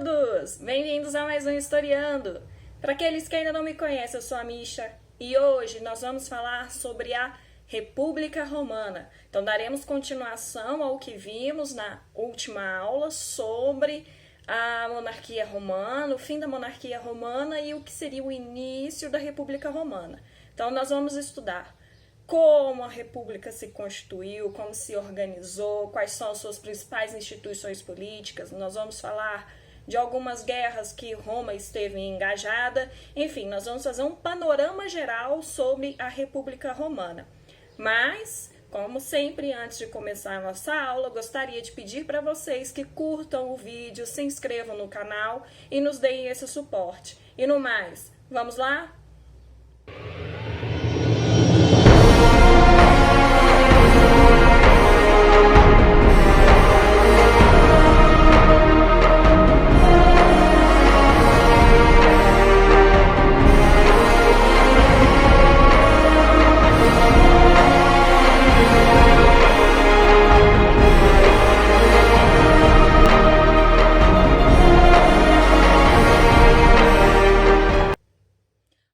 todos! Bem-vindos a mais um Historiando. Para aqueles que ainda não me conhecem, eu sou a Misha e hoje nós vamos falar sobre a República Romana. Então daremos continuação ao que vimos na última aula sobre a monarquia romana, o fim da monarquia romana e o que seria o início da República Romana. Então nós vamos estudar como a República se constituiu, como se organizou, quais são as suas principais instituições políticas. Nós vamos falar de algumas guerras que Roma esteve engajada. Enfim, nós vamos fazer um panorama geral sobre a República Romana. Mas, como sempre, antes de começar a nossa aula, gostaria de pedir para vocês que curtam o vídeo, se inscrevam no canal e nos deem esse suporte. E no mais, vamos lá?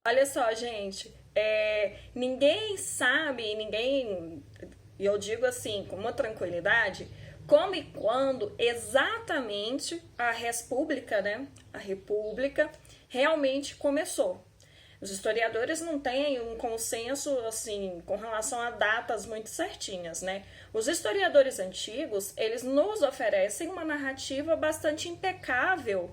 Olha só, gente, ninguém sabe, e eu digo assim, com uma tranquilidade, como e quando exatamente a República, a República realmente começou. Os historiadores não têm um consenso, assim, com relação a datas muito certinhas, né? Os historiadores antigos, eles nos oferecem uma narrativa bastante impecável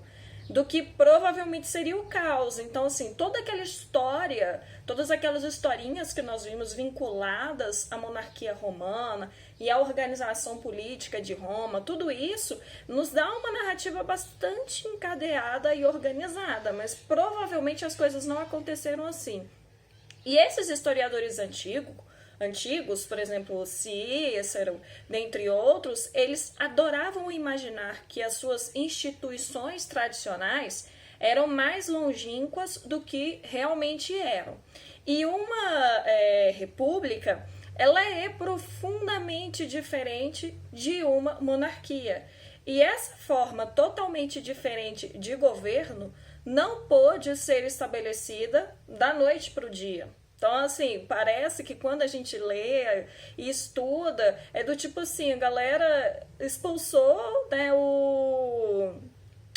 do que provavelmente seria o caos. Então, assim, toda aquela história, todas aquelas historinhas que nós vimos vinculadas à monarquia romana e à organização política de Roma, tudo isso nos dá uma narrativa bastante encadeada e organizada, mas provavelmente as coisas não aconteceram assim. E esses historiadores antigos, por exemplo, Cícero, dentre outros, eles adoravam imaginar que as suas instituições tradicionais eram mais longínquas do que realmente eram. E uma república, ela é profundamente diferente de uma monarquia. E essa forma totalmente diferente de governo não pôde ser estabelecida da noite para o dia. Então, assim, parece que quando a gente lê e estuda, é do tipo assim, a galera expulsou, né, o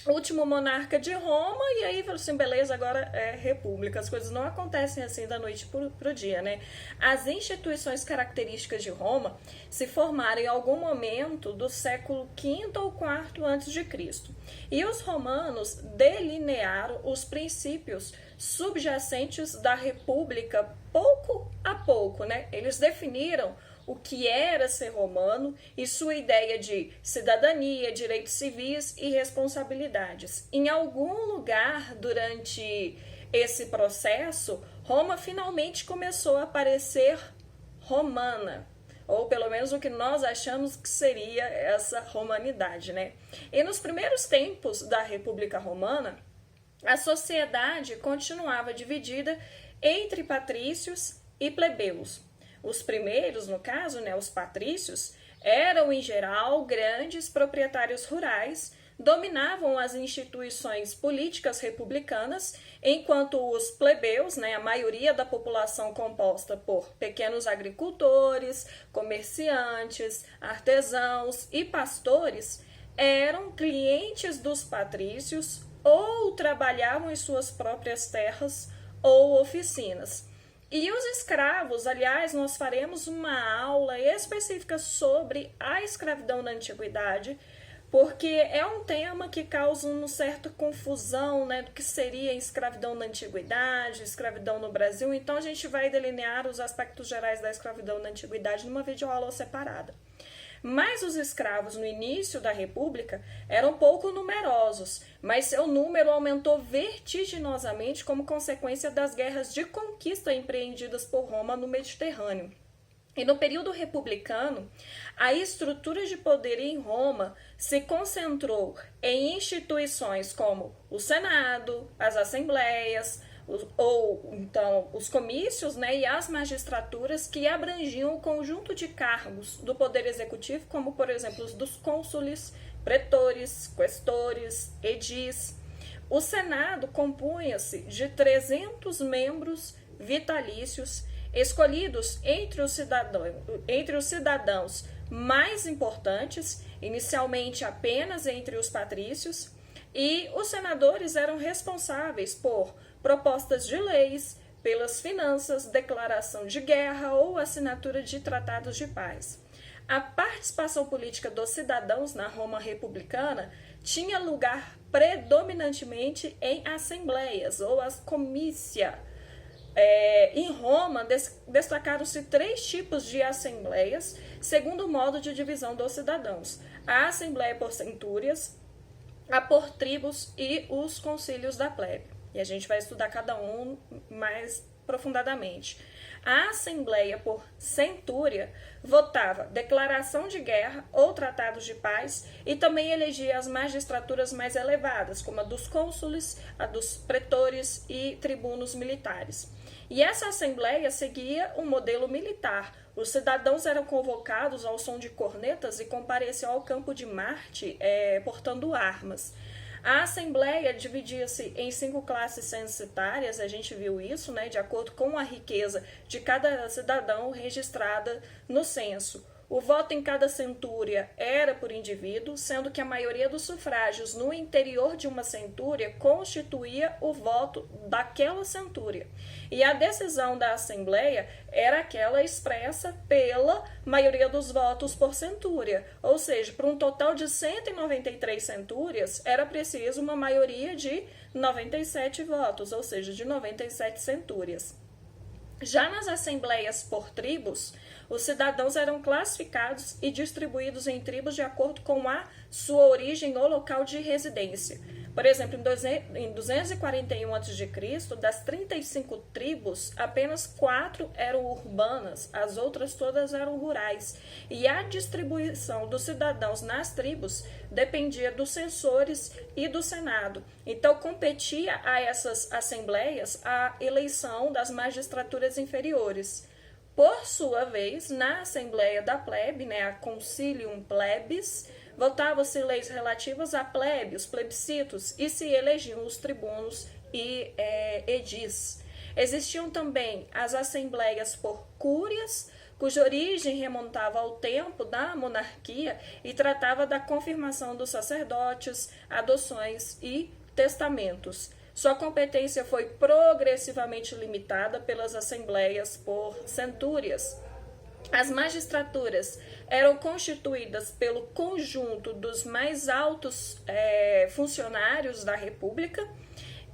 último monarca de Roma e aí falou assim, beleza, agora é república. As coisas não acontecem assim da noite pro dia, né? As instituições características de Roma se formaram em algum momento do século V ou IV a.C. E os romanos delinearam os princípios subjacentes da república pouco a pouco, né? Eles definiram o que era ser romano e sua ideia de cidadania, direitos civis e responsabilidades. Em algum lugar durante esse processo, Roma finalmente começou a parecer romana, ou pelo menos o que nós achamos que seria essa romanidade, né? E nos primeiros tempos da República Romana, a sociedade continuava dividida entre patrícios e plebeus. Os primeiros, no caso, os patrícios, eram em geral grandes proprietários rurais, dominavam as instituições políticas republicanas, enquanto os plebeus, a maioria da população composta por pequenos agricultores, comerciantes, artesãos e pastores, eram clientes dos patrícios ou trabalhavam em suas próprias terras ou oficinas. E os escravos, aliás, nós faremos uma aula específica sobre a escravidão na antiguidade, porque é um tema que causa uma certa confusão, do que seria escravidão na antiguidade, escravidão no Brasil. Então a gente vai delinear os aspectos gerais da escravidão na antiguidade numa videoaula separada. Mas os escravos no início da República eram pouco numerosos, mas seu número aumentou vertiginosamente como consequência das guerras de conquista empreendidas por Roma no Mediterrâneo. E no período republicano, a estrutura de poder em Roma se concentrou em instituições como o Senado, as assembleias, ou então os comícios, e as magistraturas que abrangiam o conjunto de cargos do poder executivo, como por exemplo os dos cônsules, pretores, questores, edis. O Senado compunha-se de 300 membros vitalícios escolhidos entre os cidadãos mais importantes, inicialmente apenas entre os patrícios, e os senadores eram responsáveis por propostas de leis, pelas finanças, declaração de guerra ou assinatura de tratados de paz. A participação política dos cidadãos na Roma republicana tinha lugar predominantemente em assembleias ou as comitia. Em Roma, destacaram-se 3 tipos de assembleias, segundo o modo de divisão dos cidadãos: a assembleia por centúrias, a por tribos e os concílios da plebe. E a gente vai estudar cada um mais profundamente. A assembleia por centúria votava declaração de guerra ou tratados de paz e também elegia as magistraturas mais elevadas, como a dos cônsules, a dos pretores e tribunos militares. E essa assembleia seguia um modelo militar. Os cidadãos eram convocados ao som de cornetas e compareciam ao campo de Marte portando armas. A Assembleia dividia-se em 5 classes censitárias, a gente viu isso, de acordo com a riqueza de cada cidadão registrada no censo. O voto em cada centúria era por indivíduo, sendo que a maioria dos sufrágios no interior de uma centúria constituía o voto daquela centúria. E a decisão da Assembleia era aquela expressa pela maioria dos votos por centúria, ou seja, para um total de 193 centúrias, era preciso uma maioria de 97 votos, ou seja, de 97 centúrias. Já nas assembleias por tribos, os cidadãos eram classificados e distribuídos em tribos de acordo com a sua origem ou local de residência. Por exemplo, em 241 a.C., das 35 tribos, apenas 4 eram urbanas, as outras todas eram rurais. E a distribuição dos cidadãos nas tribos dependia dos censores e do Senado. Então, competia a essas assembleias a eleição das magistraturas inferiores. Por sua vez, na Assembleia da Plebe, a Concilium Plebis, votavam-se leis relativas à plebe, os plebiscitos, e se elegiam os tribunos e edis. Existiam também as assembleias por cúrias, cuja origem remontava ao tempo da monarquia e tratava da confirmação dos sacerdotes, adoções e testamentos. Sua competência foi progressivamente limitada pelas assembleias por centúrias. As magistraturas eram constituídas pelo conjunto dos mais altos funcionários da República,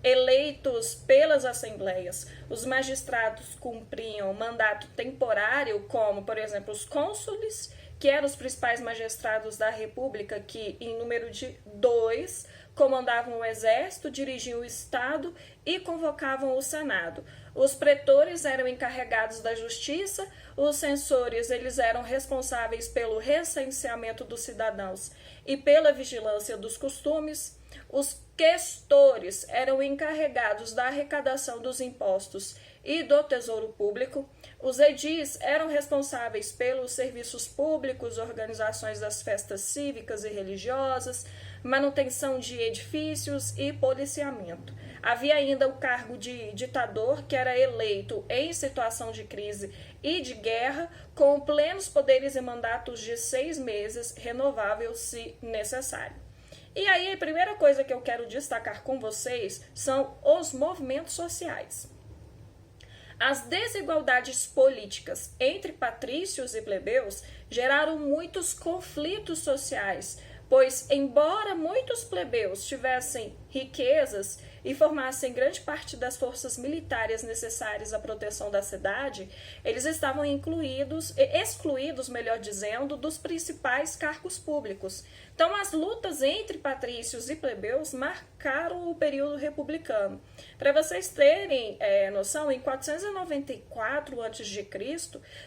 eleitos pelas assembleias. Os magistrados cumpriam mandato temporário, como, por exemplo, os cônsules, que eram os principais magistrados da República, que, em número de 2, comandavam o exército, dirigiam o Estado e convocavam o Senado. Os pretores eram encarregados da justiça, os censores eles eram responsáveis pelo recenseamento dos cidadãos e pela vigilância dos costumes. Os questores eram encarregados da arrecadação dos impostos e do tesouro público. Os edis eram responsáveis pelos serviços públicos, organizações das festas cívicas e religiosas, manutenção de edifícios e policiamento. Havia ainda o cargo de ditador, que era eleito em situação de crise e de guerra, com plenos poderes e mandatos de 6 meses, renovável se necessário. E aí, a primeira coisa que eu quero destacar com vocês são os movimentos sociais. As desigualdades políticas entre patrícios e plebeus geraram muitos conflitos sociais, pois, embora muitos plebeus tivessem riquezas e formassem grande parte das forças militares necessárias à proteção da cidade, eles estavam excluídos, melhor dizendo, dos principais cargos públicos. Então, as lutas entre patrícios e plebeus marcaram o período republicano. Para vocês terem noção, em 494 a.C.,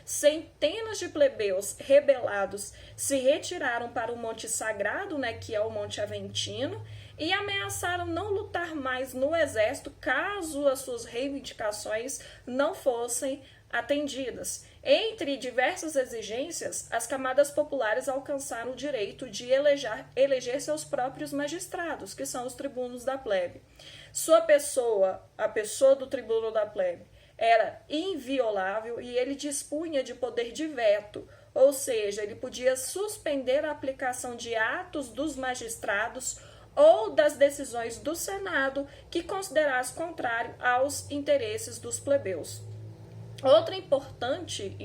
centenas de plebeus rebelados se retiraram para o Monte Sagrado, que é o Monte Aventino, e ameaçaram não lutar mais no exército caso as suas reivindicações não fossem atendidas. Entre diversas exigências, as camadas populares alcançaram o direito de eleger seus próprios magistrados, que são os tribunos da plebe. Sua pessoa, a pessoa do tribuno da plebe, era inviolável e ele dispunha de poder de veto, ou seja, ele podia suspender a aplicação de atos dos magistrados ou das decisões do Senado que considerasse contrário aos interesses dos plebeus. Outra importante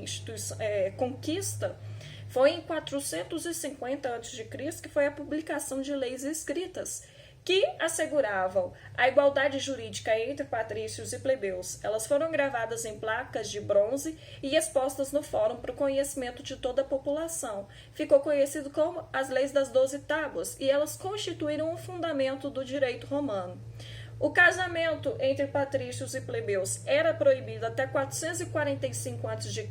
conquista foi em 450 a.C., que foi a publicação de leis escritas, que asseguravam a igualdade jurídica entre patrícios e plebeus. Elas foram gravadas em placas de bronze e expostas no fórum para o conhecimento de toda a população. Ficou conhecido como as Leis das 12 Tábuas, e elas constituíram o fundamento do direito romano. O casamento entre patrícios e plebeus era proibido até 445 a.C.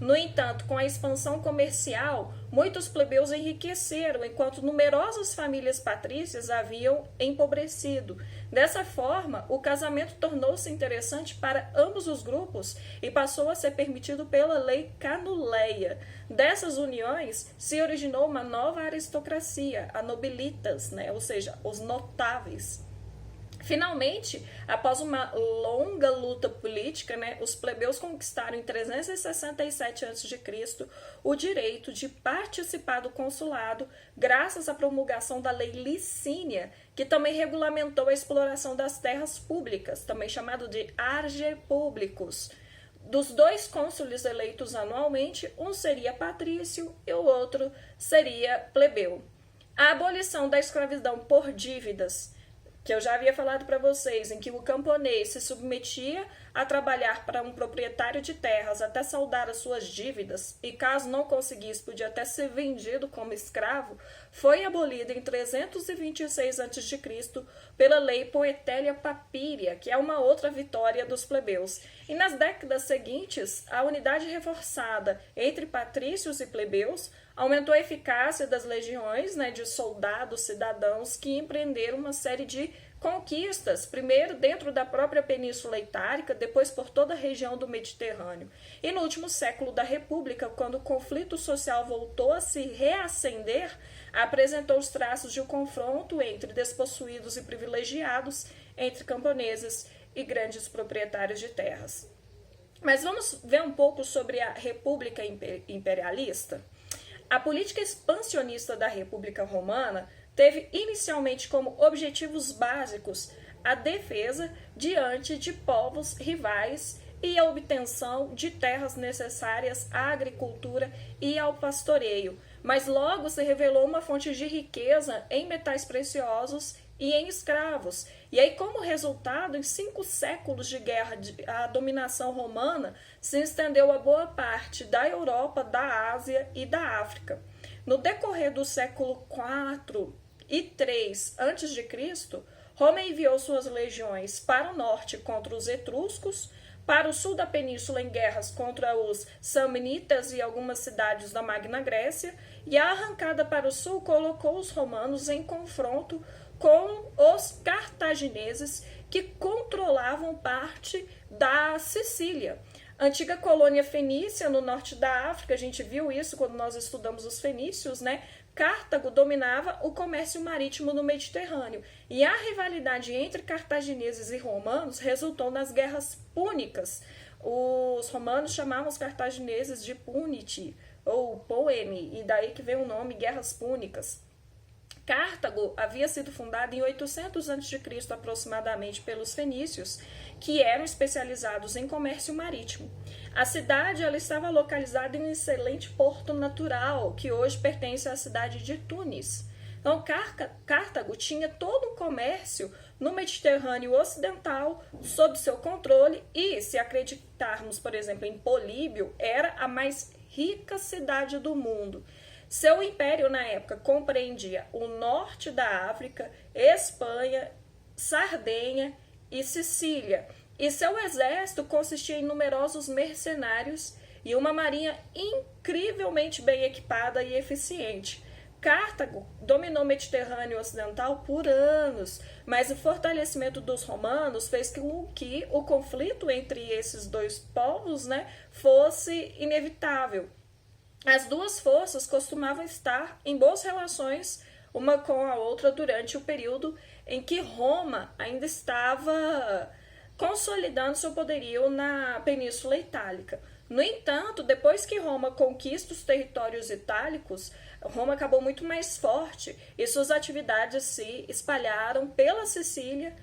No entanto, com a expansão comercial, muitos plebeus enriqueceram, enquanto numerosas famílias patrícias haviam empobrecido. Dessa forma, o casamento tornou-se interessante para ambos os grupos e passou a ser permitido pela lei Canuleia. Dessas uniões se originou uma nova aristocracia, a nobilitas, ou seja, os notáveis. Finalmente, após uma longa luta política, os plebeus conquistaram em 367 a.C. o direito de participar do consulado, graças à promulgação da lei Licínia, que também regulamentou a exploração das terras públicas, também chamado de arge públicos. Dos dois cônsules eleitos anualmente, um seria patrício e o outro seria plebeu. A abolição da escravidão por dívidas, que eu já havia falado para vocês, em que o camponês se submetia a trabalhar para um proprietário de terras até saldar as suas dívidas, e caso não conseguisse, podia até ser vendido como escravo, foi abolida em 326 a.C. pela lei Poetélia Papíria, que é uma outra vitória dos plebeus. E nas décadas seguintes, a unidade reforçada entre patrícios e plebeus aumentou a eficácia das legiões, de soldados cidadãos que empreenderam uma série de conquistas, primeiro dentro da própria Península Itálica, depois por toda a região do Mediterrâneo. E no último século da República, quando o conflito social voltou a se reacender, apresentou os traços de um confronto entre despossuídos e privilegiados, entre camponeses e grandes proprietários de terras. Mas vamos ver um pouco sobre a República Imperialista? A política expansionista da República Romana teve inicialmente como objetivos básicos a defesa diante de povos rivais e a obtenção de terras necessárias à agricultura e ao pastoreio, mas logo se revelou uma fonte de riqueza em metais preciosos e em escravos. E aí, como resultado, em 5 séculos de guerra, a dominação romana se estendeu a boa parte da Europa, da Ásia e da África. No decorrer do século IV e III a.C., Roma enviou suas legiões para o norte contra os etruscos, para o sul da península em guerras contra os samnitas e algumas cidades da Magna Grécia, e a arrancada para o sul colocou os romanos em confronto com os cartagineses, que controlavam parte da Sicília. Antiga colônia fenícia no norte da África, a gente viu isso quando nós estudamos os fenícios, Cartago dominava o comércio marítimo no Mediterrâneo, e a rivalidade entre cartagineses e romanos resultou nas guerras púnicas. Os romanos chamavam os cartagineses de puniti, ou poemi, e daí que vem o nome Guerras Púnicas. Cartago havia sido fundada em 800 a.C. aproximadamente pelos fenícios, que eram especializados em comércio marítimo. A cidade ela estava localizada em um excelente porto natural, que hoje pertence à cidade de Tunis. Então, Cartago tinha todo um comércio no Mediterrâneo Ocidental sob seu controle e, se acreditarmos, por exemplo, em Políbio, era a mais rica cidade do mundo. Seu império, na época, compreendia o norte da África, Espanha, Sardenha e Sicília. E seu exército consistia em numerosos mercenários e uma marinha incrivelmente bem equipada e eficiente. Cartago dominou o Mediterrâneo Ocidental por anos, mas o fortalecimento dos romanos fez com que o conflito entre esses dois povos, né, fosse inevitável. As duas forças costumavam estar em boas relações uma com a outra durante o período em que Roma ainda estava consolidando seu poderio na Península Itálica. No entanto, depois que Roma conquista os territórios itálicos, Roma acabou muito mais forte e suas atividades se espalharam pela Sicília,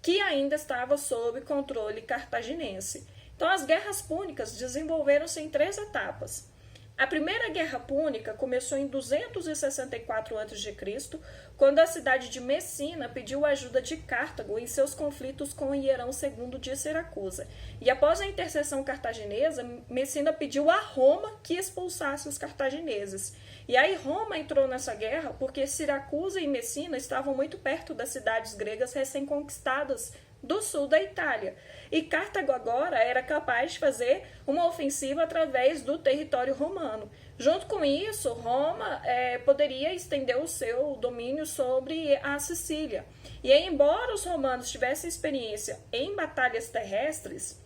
que ainda estava sob controle cartaginense. Então, as guerras púnicas desenvolveram-se em 3 etapas. A primeira guerra púnica começou em 264 a.C., quando a cidade de Messina pediu ajuda de Cartago em seus conflitos com Hierão II de Siracusa. E após a intercessão cartaginesa, Messina pediu a Roma que expulsasse os cartagineses. E aí Roma entrou nessa guerra porque Siracusa e Messina estavam muito perto das cidades gregas recém-conquistadas do sul da Itália. E Cartago agora era capaz de fazer uma ofensiva através do território romano. Junto com isso, Roma poderia estender o seu domínio sobre a Sicília. E aí, embora os romanos tivessem experiência em batalhas terrestres,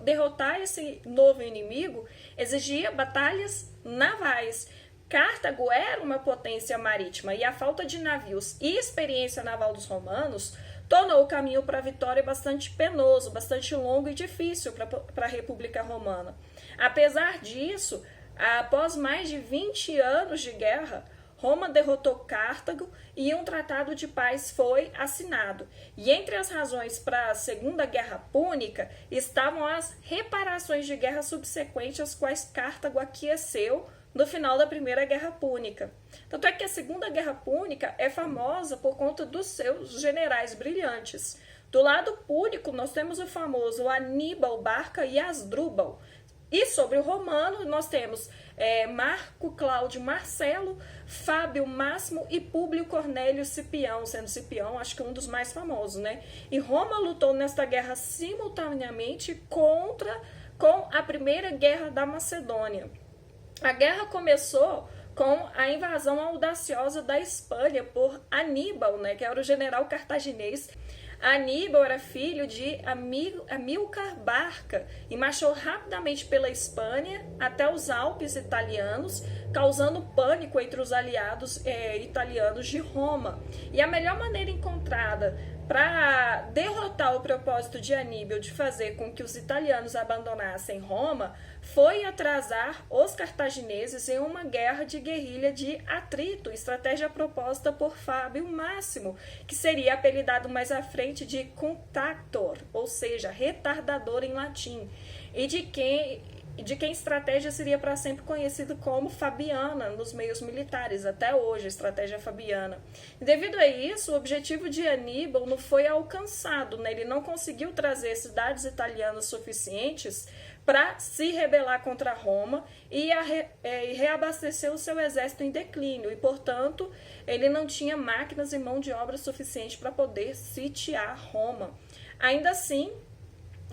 derrotar esse novo inimigo exigia batalhas navais. Cartago era uma potência marítima e a falta de navios e experiência naval dos romanos tornou o caminho para a vitória bastante penoso, bastante longo e difícil para a República Romana. Apesar disso, após mais de 20 anos de guerra, Roma derrotou Cartago e um tratado de paz foi assinado. E entre as razões para a Segunda Guerra Púnica estavam as reparações de guerra subsequentes, às quais Cartago aqueceu no final da Primeira Guerra Púnica. Tanto é que a Segunda Guerra Púnica é famosa por conta dos seus generais brilhantes. Do lado púnico, nós temos o famoso Aníbal Barca e Asdrúbal. E sobre o romano, nós temos Marco Cláudio Marcelo, Fábio Máximo e Públio Cornélio Cipião, sendo Cipião, acho que um dos mais famosos, né? E Roma lutou nesta guerra simultaneamente com a Primeira Guerra da Macedônia. A guerra começou com a invasão audaciosa da Espanha por Aníbal, né, que era o general cartaginês. Aníbal era filho de Amílcar Barca e marchou rapidamente pela Espanha até os Alpes italianos, causando pânico entre os aliados italianos de Roma. E a melhor maneira encontrada para derrotar o propósito de Aníbal de fazer com que os italianos abandonassem Roma foi atrasar os cartagineses em uma guerra de guerrilha de atrito, estratégia proposta por Fábio Máximo, que seria apelidado mais à frente de Cunctator, ou seja, retardador em latim, e de quem estratégia seria para sempre conhecido como Fabiana nos meios militares, até hoje, a estratégia fabiana. E devido a isso, o objetivo de Aníbal não foi alcançado, né? Ele não conseguiu trazer cidades italianas suficientes para se rebelar contra Roma e reabastecer o seu exército em declínio, e, portanto, ele não tinha máquinas e mão de obra suficiente para poder sitiar Roma. Ainda assim,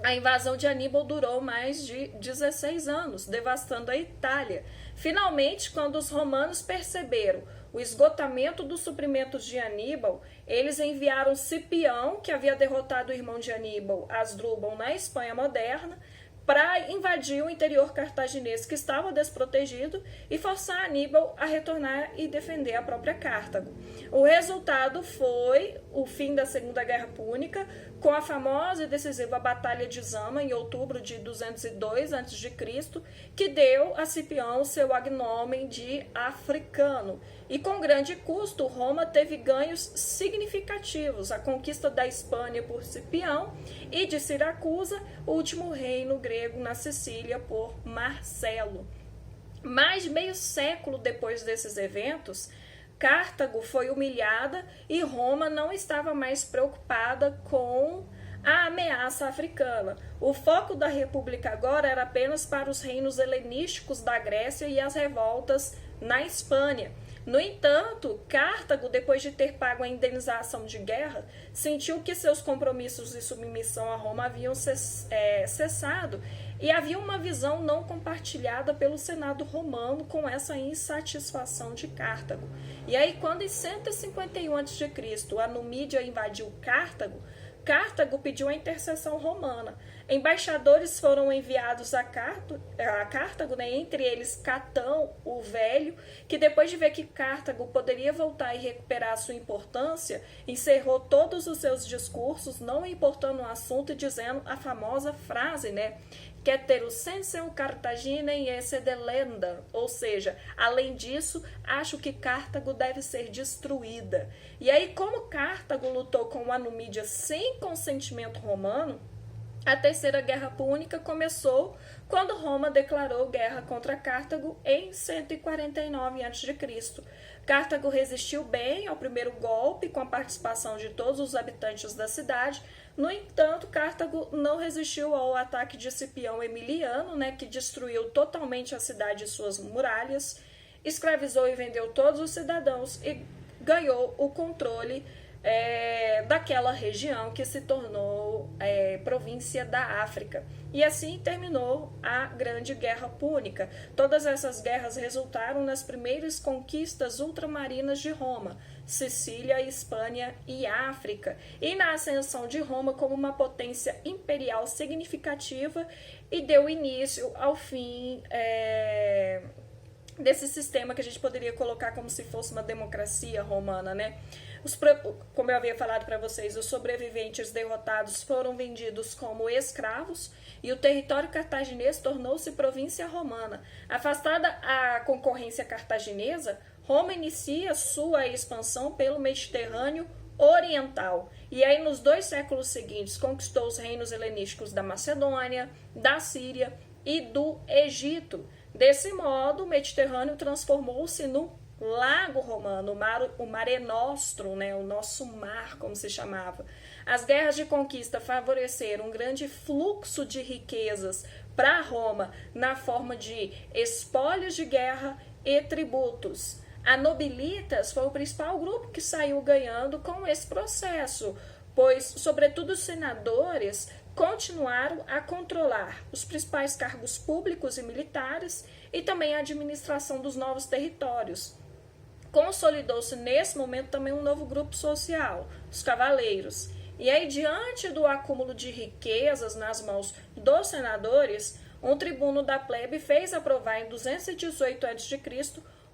a invasão de Aníbal durou mais de 16 anos, devastando a Itália. Finalmente, quando os romanos perceberam o esgotamento dos suprimentos de Aníbal, eles enviaram Cipião, que havia derrotado o irmão de Aníbal, Asdrúbal, na Espanha moderna, para invadir o interior cartaginês que estava desprotegido e forçar Aníbal a retornar e defender a própria Cartago. O resultado foi o fim da Segunda Guerra Púnica, com a famosa e decisiva Batalha de Zama, em outubro de 202 a.C., que deu a Cipião seu agnome de africano. E com grande custo, Roma teve ganhos significativos, a conquista da Espanha por Cipião e de Siracusa, o último reino grego na Sicília, por Marcelo. Mais de meio século depois desses eventos, Cartago foi humilhada e Roma não estava mais preocupada com a ameaça africana. O foco da República agora era apenas para os reinos helenísticos da Grécia e as revoltas na Espanha. No entanto, Cartago, depois de ter pago a indenização de guerra, sentiu que seus compromissos de submissão a Roma haviam cessado e havia uma visão não compartilhada pelo Senado romano com essa insatisfação de Cartago. E aí, quando em 151 a.C. a Numídia invadiu Cartago, Cartago pediu a intercessão romana. Embaixadores foram enviados a Cartago, né, entre eles Catão, o Velho, que depois de ver que Cartago poderia voltar e recuperar sua importância, encerrou todos os seus discursos, não importando o assunto, e dizendo a famosa frase, né, Ceterum censeo Carthaginem esse delenda, ou seja, além disso, acho que Cartago deve ser destruída. E aí, como Cartago lutou com a Numídia sem consentimento romano, a Terceira Guerra Púnica começou quando Roma declarou guerra contra Cartago em 149 a.C. Cartago resistiu bem ao primeiro golpe com a participação de todos os habitantes da cidade. No entanto, Cartago não resistiu ao ataque de Cipião Emiliano, né, que destruiu totalmente a cidade e suas muralhas, escravizou e vendeu todos os cidadãos e ganhou o controle daquela região que se tornou província da África. E assim terminou a Grande Guerra Púnica. Todas essas guerras resultaram nas primeiras conquistas ultramarinas de Roma, Sicília, Espanha e África, e na ascensão de Roma como uma potência imperial significativa, e deu início ao fim desse sistema que a gente poderia colocar como se fosse uma democracia romana, né? Como eu havia falado para vocês, os sobreviventes derrotados foram vendidos como escravos e o território cartaginês tornou-se província romana. Afastada a concorrência cartaginesa, Roma inicia sua expansão pelo Mediterrâneo Oriental. E aí, nos 2 séculos seguintes, conquistou os reinos helenísticos da Macedônia, da Síria e do Egito. Desse modo, o Mediterrâneo transformou-se no Lago Romano, o Mare Nostrum, né, o nosso mar, como se chamava. As guerras de conquista favoreceram um grande fluxo de riquezas para Roma na forma de espólios de guerra e tributos. A Nobilitas foi o principal grupo que saiu ganhando com esse processo, pois, sobretudo, os senadores continuaram a controlar os principais cargos públicos e militares e também a administração dos novos territórios. Consolidou-se nesse momento também um novo grupo social, os cavaleiros. E aí, diante do acúmulo de riquezas nas mãos dos senadores, um tribuno da plebe fez aprovar em 218 a.C.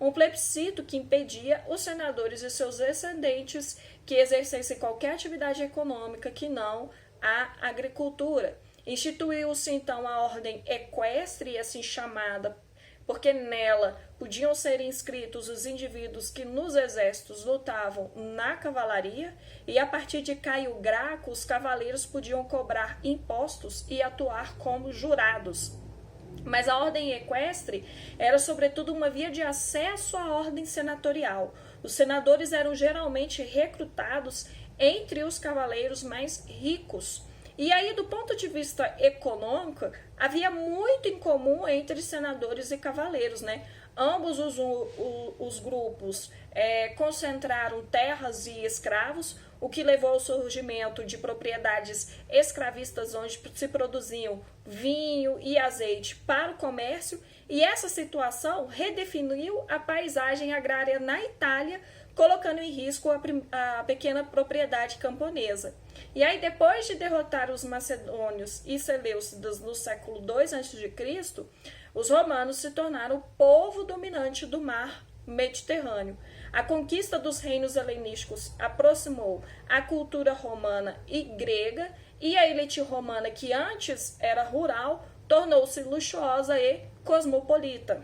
um plebiscito que impedia os senadores e seus descendentes que exercessem qualquer atividade econômica que não a agricultura. Instituiu-se então a ordem equestre, assim chamada, porque nela podiam ser inscritos os indivíduos que nos exércitos lutavam na cavalaria, e a partir de Caio Graco, os cavaleiros podiam cobrar impostos e atuar como jurados. Mas a ordem equestre era, sobretudo, uma via de acesso à ordem senatorial. Os senadores eram geralmente recrutados entre os cavaleiros mais ricos. E aí, do ponto de vista econômico, havia muito em comum entre senadores e cavaleiros, né? Ambos os grupos concentraram terras e escravos, o que levou ao surgimento de propriedades escravistas onde se produziam vinho e azeite para o comércio, e essa situação redefiniu a paisagem agrária na Itália, colocando em risco a pequena propriedade camponesa. E aí, depois de derrotar os macedônios e seleucidas no século II a.C., os romanos se tornaram o povo dominante do mar Mediterrâneo. A conquista dos reinos helenísticos aproximou a cultura romana e grega, e a elite romana, que antes era rural, tornou-se luxuosa e cosmopolita.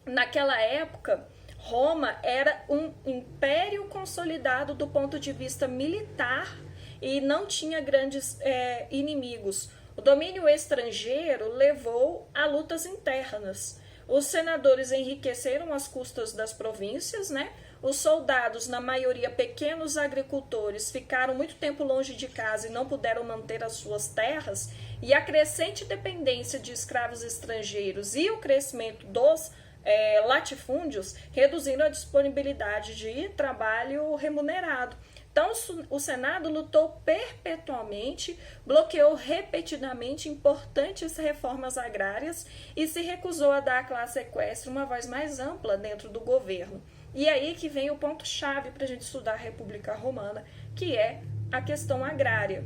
Naquela época, Roma era um império consolidado do ponto de vista militar e não tinha grandes inimigos. O domínio estrangeiro levou a lutas internas. Os senadores enriqueceram às custas das províncias, né? Os soldados, na maioria pequenos agricultores, ficaram muito tempo longe de casa e não puderam manter as suas terras, e a crescente dependência de escravos estrangeiros e o crescimento dos latifúndios, reduzindo a disponibilidade de trabalho remunerado. Então, o Senado lutou perpetuamente, bloqueou repetidamente importantes reformas agrárias e se recusou a dar à classe equestre uma voz mais ampla dentro do governo. E aí que vem o ponto-chave para a gente estudar a República Romana, que é a questão agrária.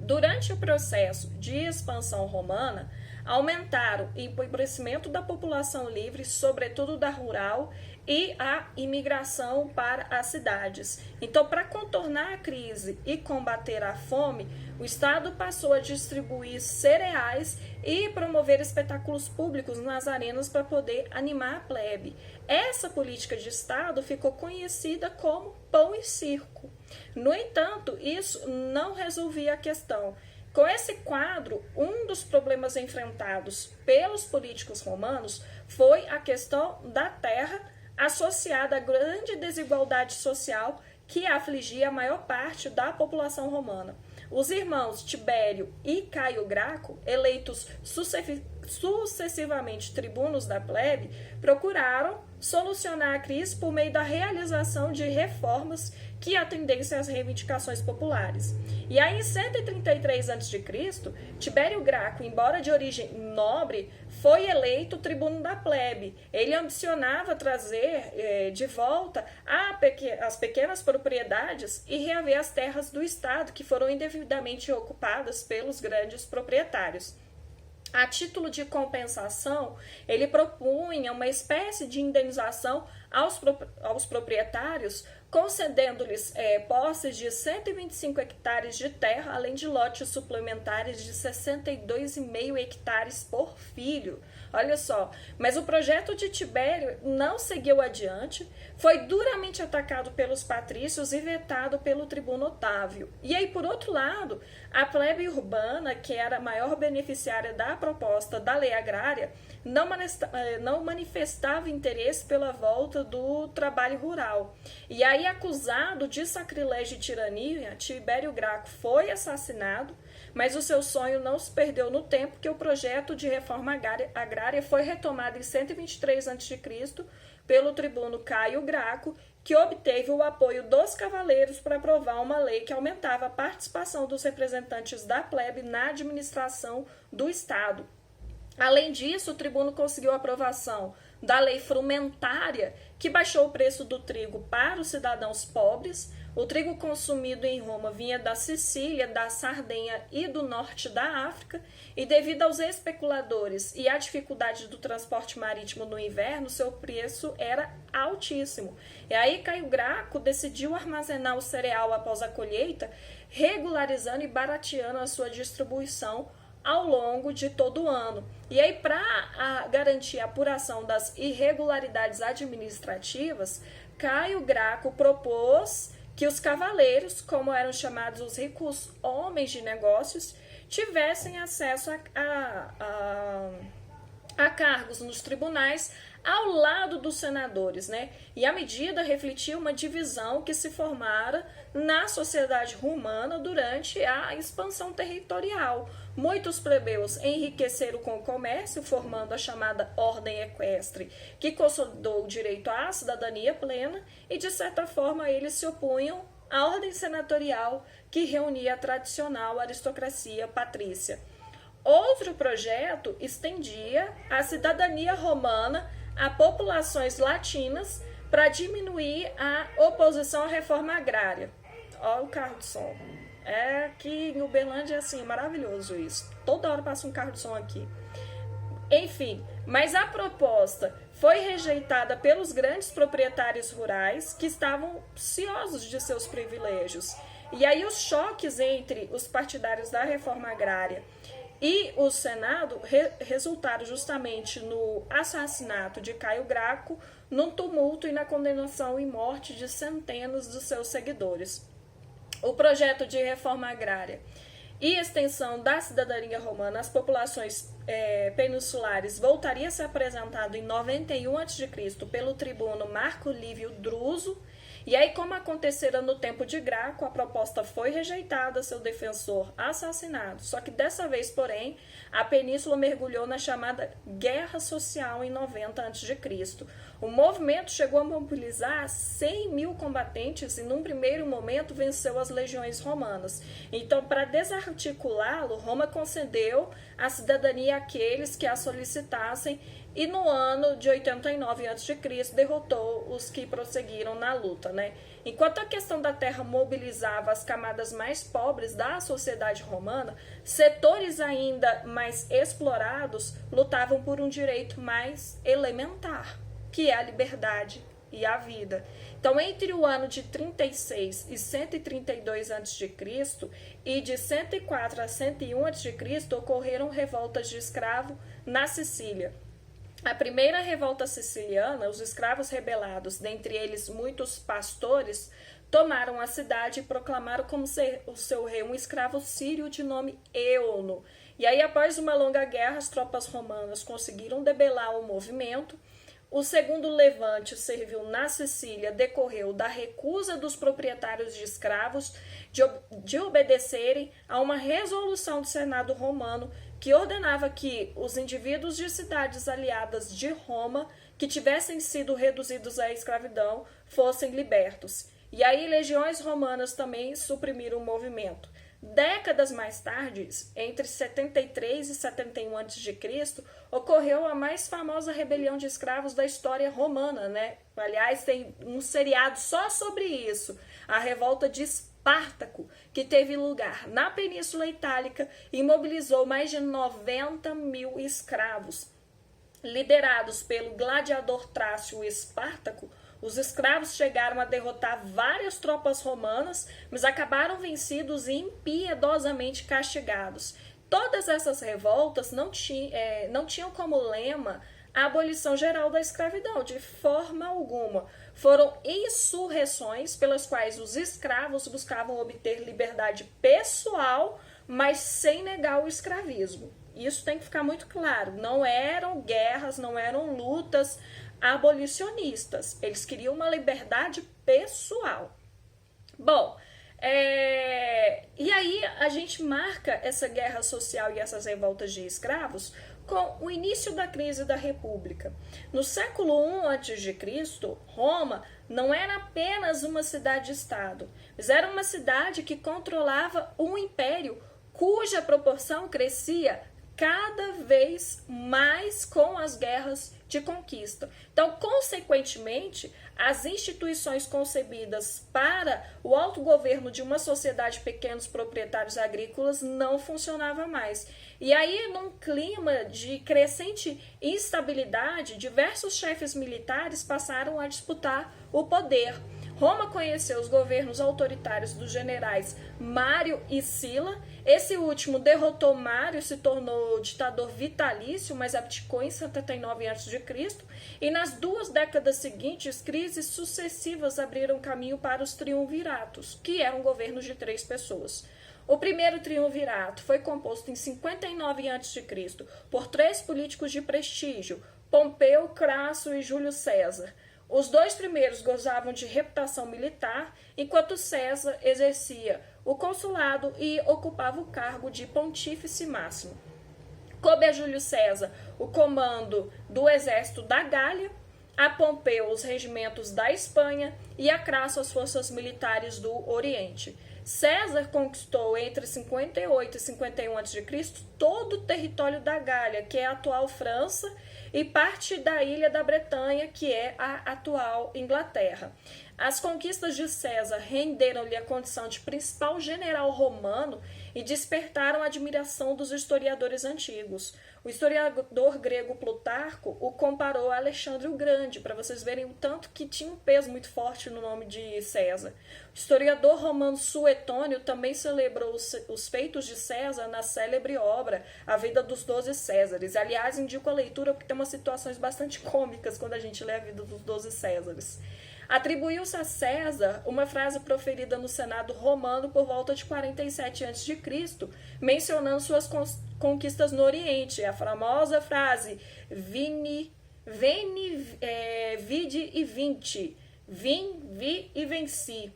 Durante o processo de expansão romana, aumentaram o empobrecimento da população livre, sobretudo da rural, e a imigração para as cidades. Então, para contornar a crise e combater a fome, o Estado passou a distribuir cereais e promover espetáculos públicos nas arenas para poder animar a plebe. Essa política de Estado ficou conhecida como pão e circo. No entanto, isso não resolvia a questão. Com esse quadro, um dos problemas enfrentados pelos políticos romanos foi a questão da terra, associada à grande desigualdade social que afligia a maior parte da população romana. Os irmãos Tibério e Caio Graco, eleitos sucessivamente tribunos da plebe, procuraram solucionar a crise por meio da realização de reformas que atendessem às reivindicações populares. E aí, em 133 a.C., Tibério Graco, embora de origem nobre, foi eleito tribuno da plebe. Ele ambicionava trazer de volta as pequenas propriedades e reaver as terras do Estado que foram indevidamente ocupadas pelos grandes proprietários. A título de compensação, ele propunha uma espécie de indenização aos proprietários, concedendo-lhes posses de 125 hectares de terra, além de lotes suplementares de 62,5 hectares por filho. Olha só, mas o projeto de Tibério não seguiu adiante, foi duramente atacado pelos patrícios e vetado pelo tribuno Otávio. E aí, por outro lado, a plebe urbana, que era a maior beneficiária da proposta da lei agrária, não manifestava interesse pela volta do trabalho rural. E aí, acusado de sacrilégio e tirania, Tibério Graco foi assassinado, mas o seu sonho não se perdeu no tempo, que o projeto de reforma agrária foi retomado em 123 a.C. pelo tribuno Caio Graco, que obteve o apoio dos cavaleiros para aprovar uma lei que aumentava a participação dos representantes da plebe na administração do Estado. Além disso, o tribuno conseguiu a aprovação da lei frumentária, que baixou o preço do trigo para os cidadãos pobres. O trigo consumido em Roma vinha da Sicília, da Sardenha e do norte da África, e devido aos especuladores e à dificuldade do transporte marítimo no inverno, seu preço era altíssimo. E aí Caio Graco decidiu armazenar o cereal após a colheita, regularizando e barateando a sua distribuição ao longo de todo o ano. E aí, para garantir a apuração das irregularidades administrativas, Caio Graco propôs que os cavaleiros, como eram chamados os ricos homens de negócios, tivessem acesso a cargos nos tribunais ao lado dos senadores, né? E a medida refletia uma divisão que se formara na sociedade romana durante a expansão territorial. Muitos plebeus enriqueceram com o comércio, formando a chamada ordem equestre, que consolidou o direito à cidadania plena, e de certa forma eles se opunham à ordem senatorial, que reunia a tradicional aristocracia patrícia. Outro projeto estendia a cidadania romana a populações latinas para diminuir a oposição à reforma agrária. Olha o carro de som. Que em Uberlândia é assim, maravilhoso isso. Toda hora passa um carro de som aqui. Enfim, mas a proposta foi rejeitada pelos grandes proprietários rurais, que estavam ciosos de seus privilégios. E aí os choques entre os partidários da reforma agrária e o Senado resultaram justamente no assassinato de Caio Graco, num tumulto e na condenação e morte de centenas de seus seguidores. O projeto de reforma agrária e extensão da cidadania romana às populações peninsulares voltaria a ser apresentado em 91 a.C. pelo tribuno Marco Lívio Druso, E aí, como acontecera no tempo de Graco, a proposta foi rejeitada, seu defensor assassinado. Só que dessa vez, porém, a península mergulhou na chamada Guerra Social em 90 a.C. O movimento chegou a mobilizar 100 mil combatentes e, num primeiro momento, venceu as legiões romanas. Então, para desarticulá-lo, Roma concedeu a cidadania àqueles que a solicitassem e, no ano de 89 a.C., derrotou os que prosseguiram na luta, né? Enquanto a questão da terra mobilizava as camadas mais pobres da sociedade romana, setores ainda mais explorados lutavam por um direito mais elementar, que é a liberdade e a vida. Então, entre o ano de 36 e 132 a.C. e de 104 a 101 a.C. ocorreram revoltas de escravo na Sicília. A primeira revolta siciliana, os escravos rebelados, dentre eles muitos pastores, tomaram a cidade e proclamaram como o seu rei um escravo sírio de nome Euno. E aí, após uma longa guerra, as tropas romanas conseguiram debelar o movimento. O segundo levante serviu na Sicília, decorreu da recusa dos proprietários de escravos de obedecerem a uma resolução do Senado romano que ordenava que os indivíduos de cidades aliadas de Roma que tivessem sido reduzidos à escravidão fossem libertos. E aí legiões romanas também suprimiram o movimento. Décadas mais tarde, entre 73 e 71 a.C., ocorreu a mais famosa rebelião de escravos da história romana, né? Aliás, tem um seriado só sobre isso, a Revolta de Espartaco, que teve lugar na Península Itálica e mobilizou mais de 90 mil escravos. Liderados pelo gladiador trácio Espartaco, os escravos chegaram a derrotar várias tropas romanas, mas acabaram vencidos e impiedosamente castigados. Todas essas revoltas não tinham como lema a abolição geral da escravidão, de forma alguma. Foram insurreições pelas quais os escravos buscavam obter liberdade pessoal, mas sem negar o escravismo. Isso tem que ficar muito claro. Não eram guerras, não eram lutas abolicionistas. Eles queriam uma liberdade pessoal. Bom, e aí a gente marca essa guerra social e essas revoltas de escravos com o início da crise da República. No século I a.C., Roma não era apenas uma cidade-estado, mas era uma cidade que controlava um império cuja proporção crescia cada vez mais com as guerras de conquista. Então, consequentemente, as instituições concebidas para o autogoverno de uma sociedade de pequenos proprietários agrícolas não funcionavam mais. E aí, num clima de crescente instabilidade, diversos chefes militares passaram a disputar o poder. Roma conheceu os governos autoritários dos generais Mário e Sila. Esse último derrotou Mário, se tornou ditador vitalício, mas abdicou em 79 a.C. E nas 2 décadas seguintes, crises sucessivas abriram caminho para os triunviratos, que eram governos de 3 pessoas. O primeiro triunvirato foi composto em 59 a.C. por 3 políticos de prestígio, Pompeu, Crasso e Júlio César. Os 2 primeiros gozavam de reputação militar, enquanto César exercia o consulado e ocupava o cargo de pontífice máximo. Coube a Júlio César o comando do exército da Gália, a Pompeu os regimentos da Espanha e a Crasso as forças militares do Oriente. César conquistou entre 58 e 51 a.C. todo o território da Gália, que é a atual França, e parte da ilha da Bretanha, que é a atual Inglaterra. As conquistas de César renderam-lhe a condição de principal general romano e despertaram a admiração dos historiadores antigos. O historiador grego Plutarco o comparou a Alexandre o Grande, para vocês verem o tanto que tinha um peso muito forte no nome de César. O historiador romano Suetônio também celebrou os feitos de César na célebre obra A Vida dos 12 Césares. Aliás, indico a leitura porque tem umas situações bastante cômicas quando a gente lê A Vida dos 12 Césares. Atribuiu-se a César uma frase proferida no Senado romano por volta de 47 a.C., mencionando suas conquistas no Oriente. A famosa frase Veni, vidi e vinci, vim, vi e venci.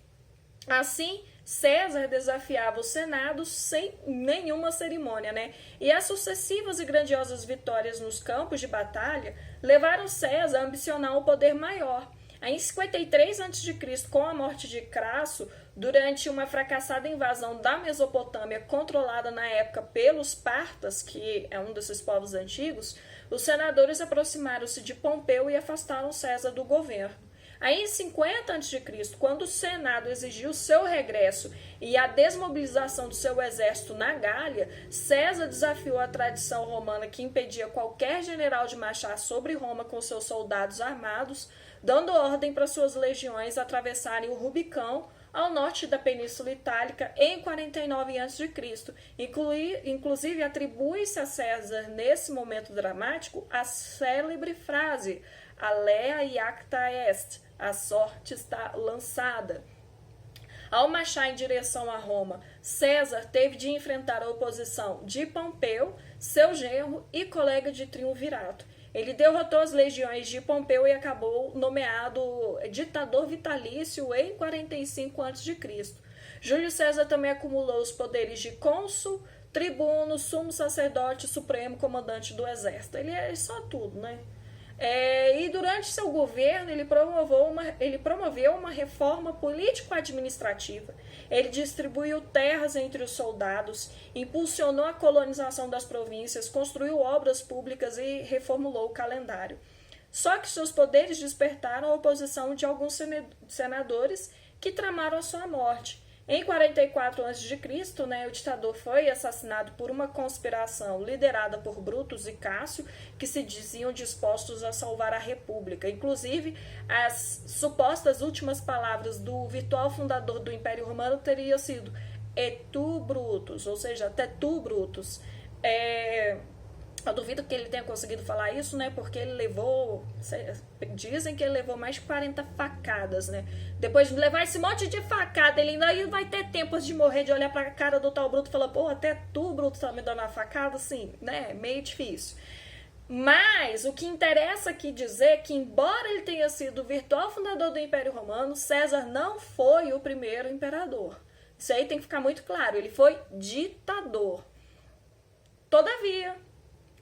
Assim, César desafiava o Senado sem nenhuma cerimônia, né? E as sucessivas e grandiosas vitórias nos campos de batalha levaram César a ambicionar um poder maior. Aí, em 53 a.C., com a morte de Crasso, durante uma fracassada invasão da Mesopotâmia, controlada na época pelos partas, que é um desses povos antigos, os senadores aproximaram-se de Pompeu e afastaram César do governo. Aí, em 50 a.C., quando o Senado exigiu seu regresso e a desmobilização do seu exército na Gália, César desafiou a tradição romana que impedia qualquer general de marchar sobre Roma com seus soldados armados, dando ordem para suas legiões atravessarem o Rubicão ao norte da Península Itálica em 49 a.C. Inclusive, atribui-se a César, nesse momento dramático, a célebre frase Alea iacta est, a sorte está lançada. Ao marchar em direção a Roma, César teve de enfrentar a oposição de Pompeu, seu genro e colega de triunvirato. Ele derrotou as legiões de Pompeu e acabou nomeado ditador vitalício em 45 a.C. Júlio César também acumulou os poderes de cônsul, tribuno, sumo sacerdote, supremo comandante do exército. Ele é só tudo, né? E durante seu governo ele promoveu uma reforma político-administrativa. Ele distribuiu terras entre os soldados, impulsionou a colonização das províncias, construiu obras públicas e reformulou o calendário. Só que seus poderes despertaram a oposição de alguns senadores que tramaram a sua morte. Em 44 a.C., o ditador foi assassinado por uma conspiração liderada por Brutus e Cássio, que se diziam dispostos a salvar a República. Inclusive, as supostas últimas palavras do virtual fundador do Império Romano teriam sido "et tu, Brutus", ou seja, até tu, Brutus. Eu duvido que ele tenha conseguido falar isso, né? Porque ele levou... Dizem que ele levou mais de 40 facadas, né? Depois de levar esse monte de facada, ele ainda vai ter tempo de morrer, de olhar pra cara do tal Bruto e falar, pô, até tu, Bruto, tá me dando uma facada? Assim, né? Meio difícil. Mas o que interessa aqui dizer é que, embora ele tenha sido o virtual fundador do Império Romano, César não foi o primeiro imperador. Isso aí tem que ficar muito claro. Ele foi ditador. Todavia,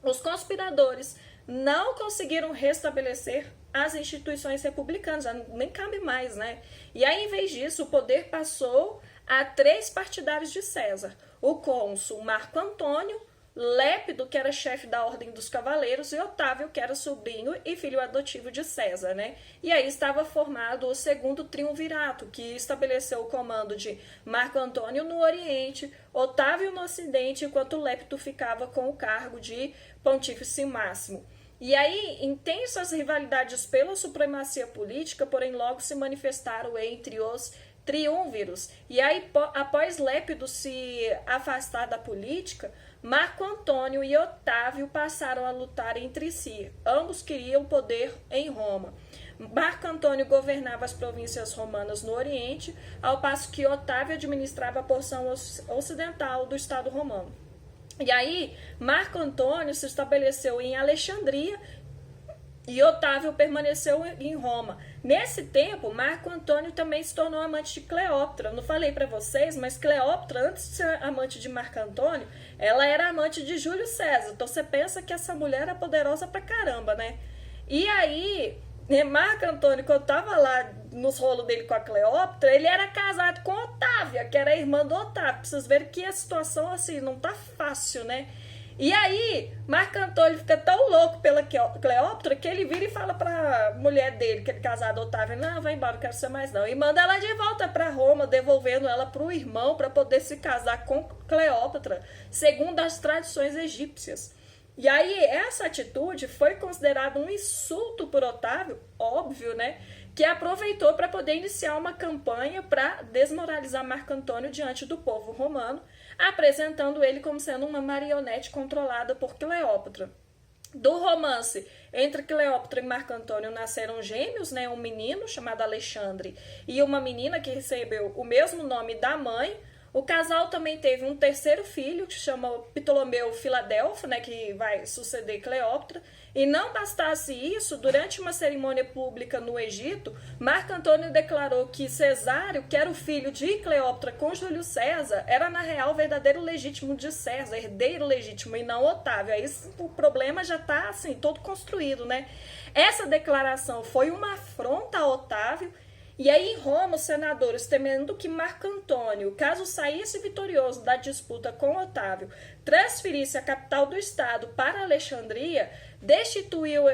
os conspiradores não conseguiram restabelecer as instituições republicanas, já nem cabe mais, né? E aí, em vez disso, o poder passou a 3 partidários de César: o cônsul Marco Antônio, Lépido, que era chefe da Ordem dos Cavaleiros, e Otávio, que era sobrinho e filho adotivo de César, né? E aí estava formado o segundo triunvirato, que estabeleceu o comando de Marco Antônio no Oriente, Otávio no Ocidente, enquanto Lépido ficava com o cargo de pontífice máximo. E aí, intensas rivalidades pela supremacia política, porém logo se manifestaram entre os triunviros. E aí, após Lépido se afastar da política, Marco Antônio e Otávio passaram a lutar entre si. Ambos queriam poder em Roma. Marco Antônio governava as províncias romanas no Oriente, ao passo que Otávio administrava a porção ocidental do Estado romano. E aí, Marco Antônio se estabeleceu em Alexandria e Otávio permaneceu em Roma. Nesse tempo, Marco Antônio também se tornou amante de Cleópatra. Não falei para vocês, mas Cleópatra, antes de ser amante de Marco Antônio, ela era amante de Júlio César. Então você pensa que essa mulher era poderosa pra caramba, né? E aí, Marco Antônio, quando estava lá nos rolos dele com a Cleópatra, ele era casado com Otávia, que era a irmã do Otávio. Pra vocês verem que a situação, assim, não tá fácil, né? E aí, Marco Antônio fica tão louco pela Cleópatra que ele vira e fala pra mulher dele, que ele é casado, Otávio, não, vai embora, não quero ser mais não. E manda ela de volta pra Roma, devolvendo ela pro irmão pra poder se casar com Cleópatra, segundo as tradições egípcias. E aí, essa atitude foi considerada um insulto por Otávio, óbvio, né? Que aproveitou para poder iniciar uma campanha para desmoralizar Marco Antônio diante do povo romano, apresentando ele como sendo uma marionete controlada por Cleópatra. Do romance entre Cleópatra e Marco Antônio nasceram gêmeos, né? Um menino chamado Alexandre e uma menina que recebeu o mesmo nome da mãe. O casal também teve um terceiro filho, que se chama Ptolomeu Filadelfo, né, que vai suceder Cleópatra. E não bastasse isso, durante uma cerimônia pública no Egito, Marco Antônio declarou que Cesário, que era o filho de Cleópatra com Júlio César, era na real o verdadeiro legítimo de César, herdeiro legítimo, e não Otávio. Aí o problema já está assim, todo construído, né? Essa declaração foi uma afronta a Otávio. E aí em Roma, os senadores, temendo que Marco Antônio, caso saísse vitorioso da disputa com Otávio, transferisse a capital do estado para Alexandria, destituiu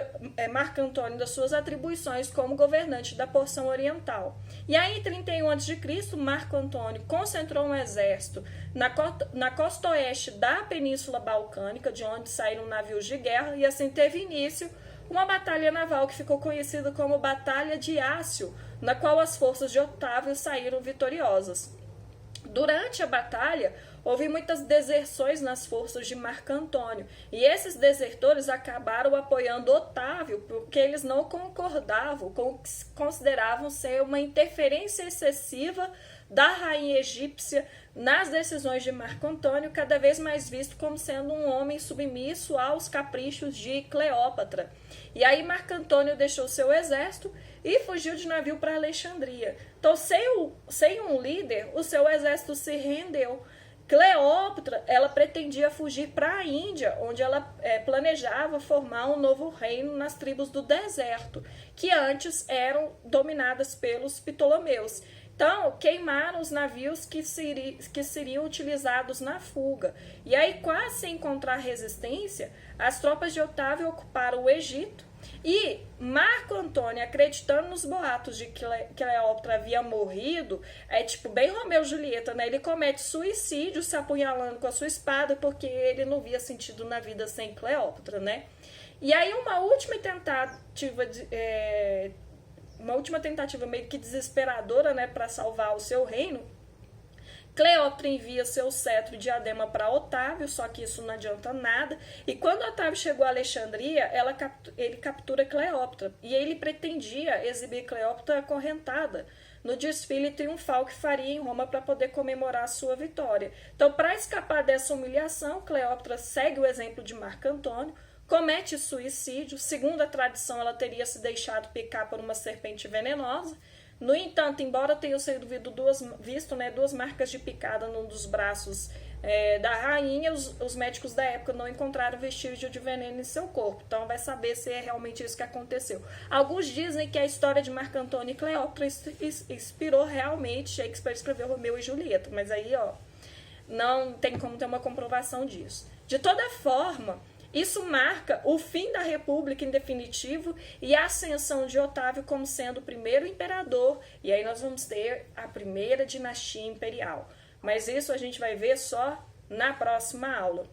Marco Antônio das suas atribuições como governante da porção oriental. E aí em 31 a.C., Marco Antônio concentrou um exército na costa oeste da Península Balcânica, de onde saíram navios de guerra, e assim teve início uma batalha naval que ficou conhecida como Batalha de Ácio, na qual as forças de Otávio saíram vitoriosas. Durante a batalha, houve muitas deserções nas forças de Marco Antônio, e esses desertores acabaram apoiando Otávio porque eles não concordavam com o que consideravam ser uma interferência excessiva da rainha egípcia nas decisões de Marco Antônio, cada vez mais visto como sendo um homem submisso aos caprichos de Cleópatra. E aí Marco Antônio deixou seu exército e fugiu de navio para Alexandria. Então, sem um líder, o seu exército se rendeu. Cleópatra, ela pretendia fugir para a Índia, onde ela planejava formar um novo reino nas tribos do deserto, que antes eram dominadas pelos Ptolomeus. Então, queimaram os navios que seriam utilizados na fuga. E aí, quase sem encontrar resistência, as tropas de Otávio ocuparam o Egito. E Marco Antônio, acreditando nos boatos de que Cleópatra havia morrido, é tipo bem Romeu e Julieta, né? Ele comete suicídio se apunhalando com a sua espada porque ele não via sentido na vida sem Cleópatra, né? E aí uma última tentativa meio que desesperadora, né, para salvar o seu reino, Cleópatra envia seu cetro e diadema para Otávio, só que isso não adianta nada. E quando Otávio chegou a Alexandria, ele captura Cleópatra. E ele pretendia exibir Cleópatra acorrentada no desfile triunfal que faria em Roma para poder comemorar a sua vitória. Então, para escapar dessa humilhação, Cleópatra segue o exemplo de Marco Antônio, comete suicídio. Segundo a tradição, ela teria se deixado picar por uma serpente venenosa. No entanto, embora tenham sido visto duas marcas de picada num dos braços da rainha, os médicos da época não encontraram vestígio de veneno em seu corpo. Então vai saber se é realmente isso que aconteceu. Alguns dizem que a história de Marco Antônio e Cleópatra inspirou realmente Shakespeare a escrever Romeu e Julieta. Mas aí, não tem como ter uma comprovação disso. De toda forma, isso marca o fim da República em definitivo e a ascensão de Otávio como sendo o primeiro imperador. E aí nós vamos ter a primeira dinastia imperial. Mas isso a gente vai ver só na próxima aula.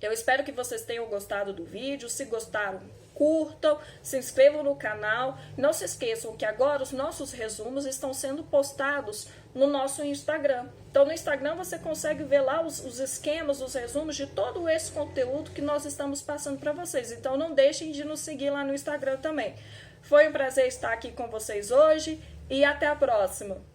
Eu espero que vocês tenham gostado do vídeo. Se gostaram, curtam, se inscrevam no canal. Não se esqueçam que agora os nossos resumos estão sendo postados no nosso Instagram. Então no Instagram você consegue ver lá os esquemas, os resumos de todo esse conteúdo que nós estamos passando para vocês. Então não deixem de nos seguir lá no Instagram também. Foi um prazer estar aqui com vocês hoje e até a próxima.